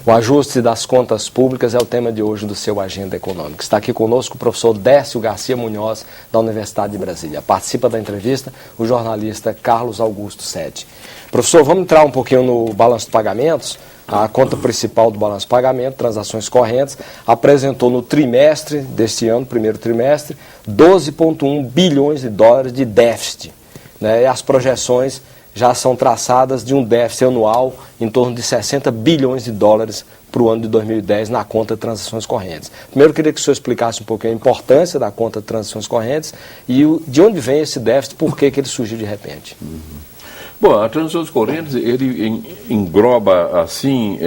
O ajuste das contas públicas é o tema de hoje do seu Agenda Econômica. Está aqui conosco o professor Décio Garcia Munhoz, da Universidade de Brasília. Participa da entrevista o jornalista Carlos Augusto Sede. Professor, vamos entrar um pouquinho no balanço de pagamentos. A conta principal do balanço de pagamento, transações correntes, apresentou no trimestre deste ano, primeiro trimestre, 12,1 bilhões de dólares de déficit, né? E as projeções já são traçadas de um déficit anual em torno de 60 bilhões de dólares para o ano de 2010 na conta de transações correntes. Primeiro, eu queria que o senhor explicasse um pouquinho a importância da conta de transações correntes e de onde vem esse déficit, por que ele surgiu de repente. Bom, a transações correntes, ele engloba, assim,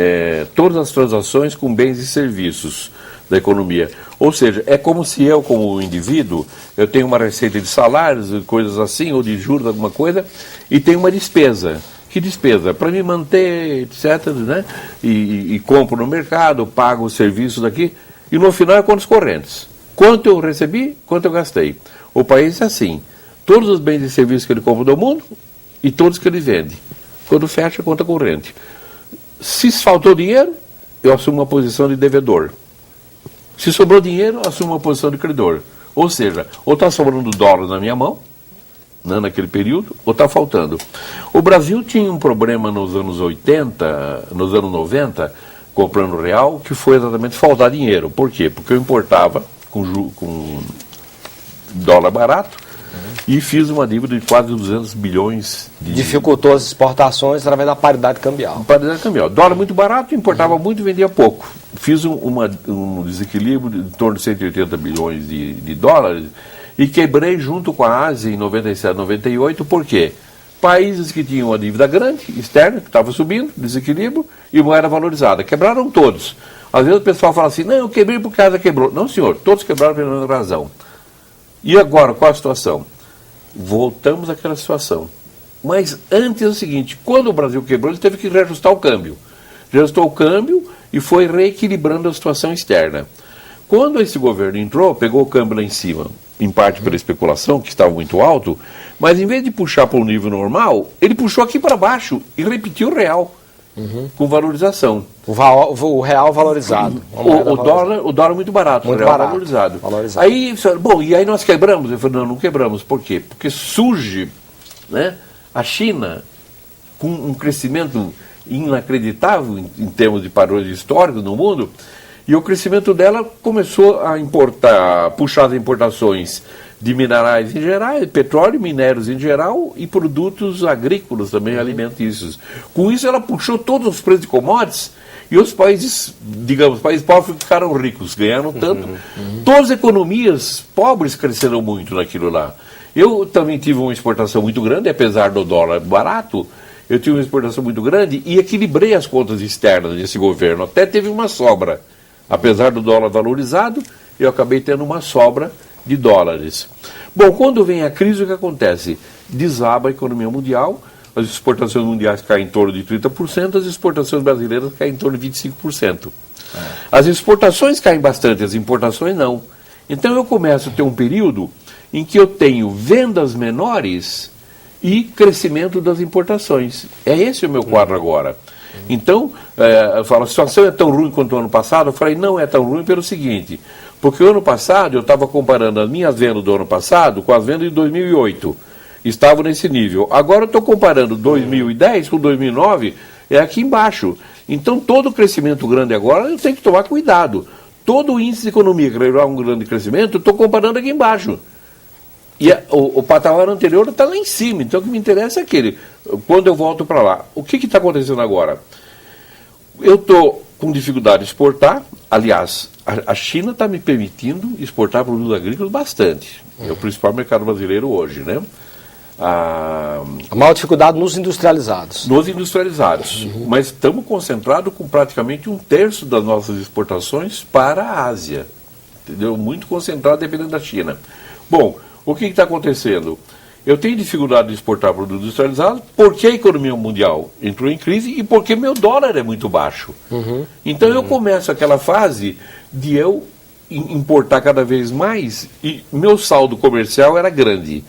todas as transações com bens e serviços da economia. Ou seja, é como se eu, como indivíduo, eu tenho uma receita de salários, coisas assim, ou de juros, alguma coisa, e tenho uma despesa. Que despesa? Para me manter, etc., né? E compro no mercado, pago os serviços daqui, e no final é contas correntes. Quanto eu recebi, quanto eu gastei. O país é assim, todos os bens e serviços que ele compra do mundo, e todos que ele vende. Quando fecha a conta corrente. Se faltou dinheiro, eu assumo uma posição de devedor. Se sobrou dinheiro, eu assumo uma posição de credor. Ou seja, ou está sobrando dólar na minha mão, né, naquele período, ou está faltando. O Brasil tinha um problema nos anos 80, nos anos 90, com o Plano Real, que foi exatamente faltar dinheiro. Por quê? Porque eu importava com dólar barato, e fiz uma dívida de quase 200 bilhões. Dificultou as exportações através da paridade cambial. Paridade cambial. Dólar muito barato, importava muito e vendia pouco. Fiz um desequilíbrio de torno de 180 bilhões de dólares e quebrei junto com a Ásia em 97, 98. Por quê? Países que tinham uma dívida grande, externa, que estava subindo, desequilíbrio, e moeda valorizada. Quebraram todos. Às vezes o pessoal fala assim, não, eu quebrei porque a Ásia quebrou. Não, senhor, todos quebraram pela mesma razão. E agora, qual a situação? Voltamos àquela situação. Mas antes é o seguinte, quando o Brasil quebrou, ele teve que reajustar o câmbio. Reajustou o câmbio e foi reequilibrando a situação externa. Quando esse governo entrou, pegou o câmbio lá em cima, em parte pela especulação, que estava muito alto, mas em vez de puxar para o nível normal, ele puxou aqui para baixo e repetiu o real, com valorização. O real valorizado. O dólar muito barato, muito o real barato, valorizado. valorizado. Aí, bom, e aí nós quebramos? Eu falei, não quebramos. Por quê? Porque surge, né, a China com um crescimento inacreditável em termos de padrões históricos no mundo, e o crescimento dela começou a importar, puxar as importações de minerais em geral, petróleo, minérios em geral e produtos agrícolas também, alimentícios. Com isso ela puxou todos os preços de commodities e os países, digamos, países pobres ficaram ricos, ganharam tanto. Todas as economias pobres cresceram muito naquilo lá. Eu também tive uma exportação muito grande, apesar do dólar barato, eu tive uma exportação muito grande e equilibrei as contas externas desse governo. Até teve uma sobra. Apesar do dólar valorizado, eu acabei tendo uma sobra de dólares. Bom, quando vem a crise, o que acontece? Desaba a economia mundial, as exportações mundiais caem em torno de 30%, as exportações brasileiras caem em torno de 25%. As exportações caem bastante, as importações não. Então eu começo a ter um período em que eu tenho vendas menores e crescimento das importações. É esse o meu quadro agora. Então, eu falo, a situação é tão ruim quanto o ano passado? Eu falei, não é tão ruim pelo seguinte, porque o ano passado eu estava comparando as minhas vendas do ano passado com as vendas de 2008. Estavam nesse nível. Agora eu estou comparando 2010 com 2009, é aqui embaixo. Então, todo crescimento grande agora eu tenho que tomar cuidado. Todo o índice de economia que levar um grande crescimento, eu estou comparando aqui embaixo. E o patamar anterior está lá em cima, então o que me interessa é aquele. Quando eu volto para lá, o que está acontecendo agora? Eu estou com dificuldade de exportar, aliás, a China está me permitindo exportar produtos agrícolas bastante. É o principal mercado brasileiro hoje, né? A maior dificuldade nos industrializados. Nos industrializados. Mas estamos concentrados com praticamente 1/3 das nossas exportações para a Ásia. Entendeu? Muito concentrado dependendo da China. Bom, o que está acontecendo? Eu tenho dificuldade de exportar produtos industrializados porque a economia mundial entrou em crise e porque meu dólar é muito baixo. Então eu começo aquela fase de eu importar cada vez mais e meu saldo comercial era grande.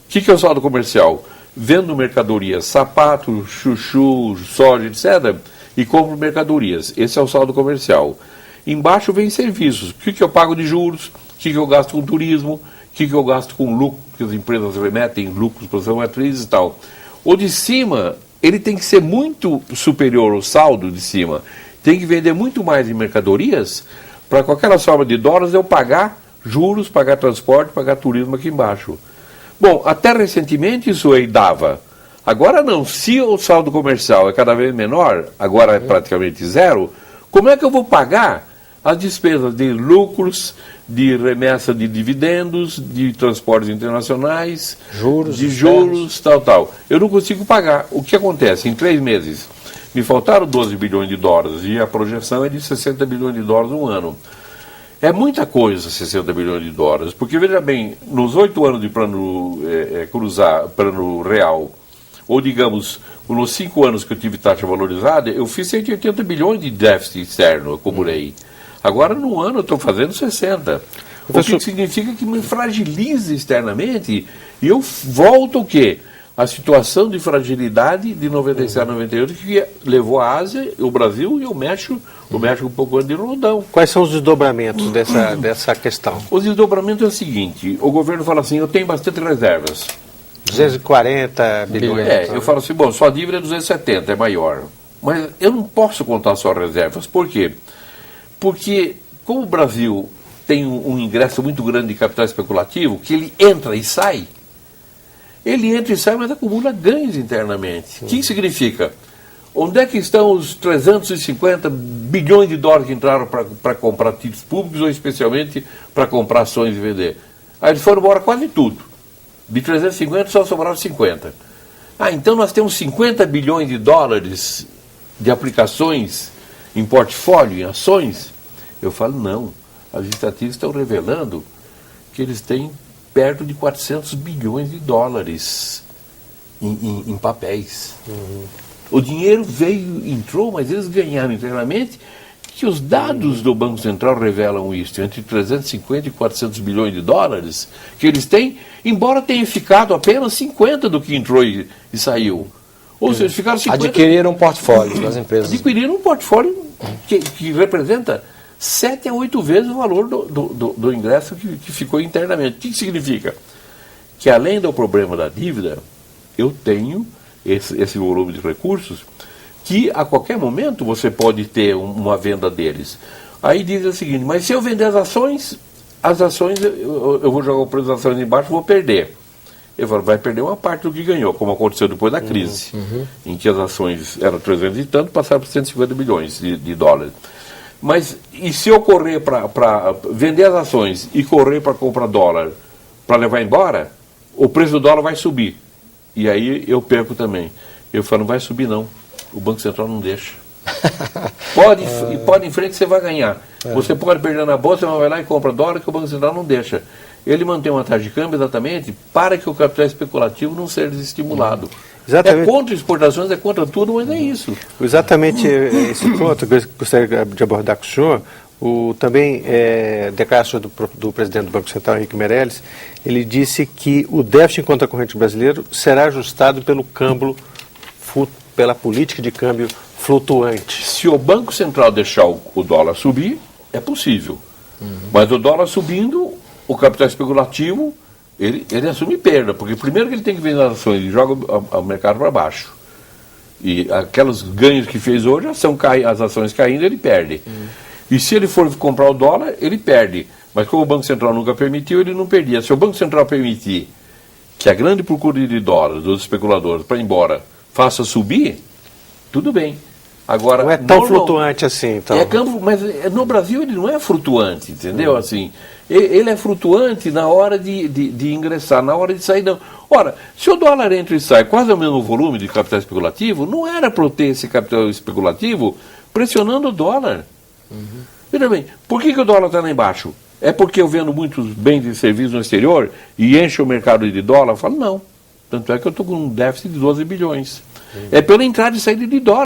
O que é o saldo comercial? Vendo mercadorias, sapato, chuchu, soja, etc., e compro mercadorias. Esse é o saldo comercial. Embaixo vem serviços. O que eu pago de juros? O que eu gasto com turismo? O que eu gasto com lucro? Que as empresas remetem lucros para as matrizes e tal. O de cima, ele tem que ser muito superior ao saldo de cima. Tem que vender muito mais em mercadorias para com aquela soma de dólares eu pagar juros, pagar transporte, pagar turismo aqui embaixo. Bom, até recentemente isso aí dava. Agora não. Se o saldo comercial é cada vez menor, agora é praticamente zero, como é que eu vou pagar as despesas de lucros, de remessa de dividendos, de transportes internacionais, de juros, tal. Eu não consigo pagar. O que acontece? Em 3 meses, me faltaram 12 bilhões de dólares e a projeção é de 60 bilhões de dólares no ano. É muita coisa, 60 bilhões de dólares, porque, veja bem, nos 8 anos de plano plano real, ou digamos, nos 5 anos que eu tive taxa valorizada, eu fiz 180 bilhões de déficit externo, acumulei. Agora, no ano, eu estou fazendo 60. O que significa que me fragiliza externamente e eu volto o quê? A situação de fragilidade de 97, 98, que levou a Ásia, o Brasil e o México um pouco antes de Rondão. Quais são os desdobramentos dessa questão? Os desdobramentos é o seguinte, o governo fala assim, eu tenho bastante reservas. 240 bilhões. Eu falo assim, bom, sua dívida é 270, é maior. Mas eu não posso contar só reservas. Por quê? Porque, como o Brasil tem um ingresso muito grande de capital especulativo, que ele entra e sai, mas acumula ganhos internamente. O que significa? Onde é que estão os 350 bilhões de dólares que entraram para comprar títulos públicos, ou especialmente para comprar ações e vender? Aí eles foram embora quase tudo. De 350 só sobraram 50. Então nós temos 50 bilhões de dólares de aplicações em portfólio, em ações? Eu falo, não. As estatísticas estão revelando que eles têm perto de 400 bilhões de dólares em papéis. O dinheiro entrou, mas eles ganharam internamente, que os dados do Banco Central revelam isso, entre 350 e 400 bilhões de dólares que eles têm, embora tenha ficado apenas 50 do que entrou e saiu. Ou seja, ficaram 50... Adquiriram um portfólio das empresas. Adquiriram um portfólio que representa 7 a 8 vezes o valor do ingresso que ficou internamente. O que significa? Que além do problema da dívida, eu tenho esse volume de recursos que a qualquer momento você pode ter uma venda deles. Aí diz o seguinte, mas se eu vender as ações eu vou jogar o preço das ações embaixo e vou perder. Eu falo, vai perder uma parte do que ganhou, como aconteceu depois da crise, em que as ações eram 300 e tanto, passaram para 150 bilhões de dólares. Mas, e se eu correr para vender as ações e correr para comprar dólar para levar embora, o preço do dólar vai subir. E aí eu perco também. Eu falo, não vai subir não. O Banco Central não deixa. Pode em frente que você vai ganhar. Você pode perder na bolsa, mas vai lá e compra dólar que o Banco Central não deixa. Ele mantém uma taxa de câmbio exatamente para que o capital especulativo não seja desestimulado. Exatamente. É contra exportações, é contra tudo, mas é isso. Exatamente esse ponto que eu gostaria de abordar com o senhor. Também declaração do presidente do Banco Central, Henrique Meirelles, ele disse que o déficit em conta corrente brasileiro será ajustado pela política de câmbio flutuante. Se o Banco Central deixar o dólar subir, é possível. Mas o dólar subindo, o capital especulativo, ele assume perda, porque primeiro que ele tem que vender as ações e joga o mercado para baixo. E aqueles ganhos que fez hoje, as ações caindo, ele perde. E se ele for comprar o dólar, ele perde. Mas como o Banco Central nunca permitiu, ele não perdia. Se o Banco Central permitir que a grande procura de dólares dos especuladores para ir embora faça subir, tudo bem. Agora, não é tão flutuante assim, então. Mas no Brasil ele não é flutuante, entendeu? Assim, ele é flutuante na hora de ingressar, na hora de sair não. Ora, se o dólar entra e sai quase o mesmo volume de capital especulativo, não era para eu ter esse capital especulativo pressionando o dólar. Veja bem, por que o dólar está lá embaixo? É porque eu vendo muitos bens e serviços no exterior e enche o mercado de dólar? Eu falo, não. Tanto é que eu estou com um déficit de 12 bilhões. É pela entrada e saída de dólar.